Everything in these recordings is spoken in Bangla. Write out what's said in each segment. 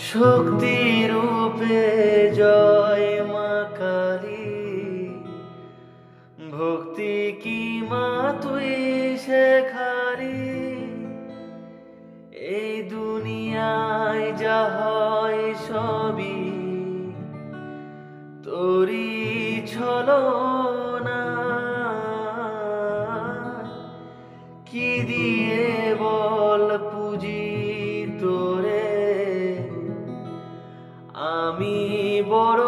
শক্তি রূপে জয় মা কালী, ভক্তি কি মা তুই শেখারি। এই দুনিয়ায় যা হয় সবই তোরি ছলনা। কি দিয়ে বল পুজি তোরে, আমি বড়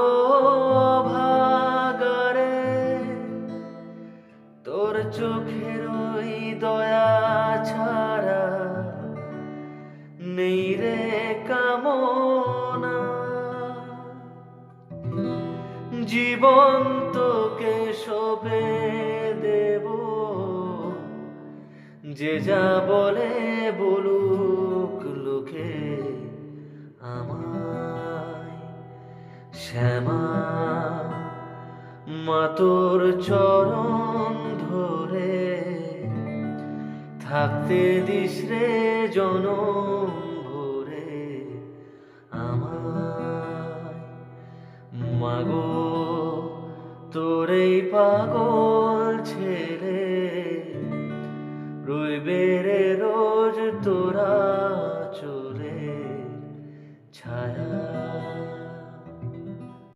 ভাগারে। তোর চোখের ওই দয়া ছাড়া নেই রে কামনা। জীবন তোকে সঁপে দেব, যে যা বলে বলুক লোকে আমায়। শ্যামা মা তোর চরণ ধরে থাকতে দিস রে জনম ভরে আমায়। মাগো তোর এই পাগল ছেলে রইবে রে রোজ তোরা চলে ছায়া।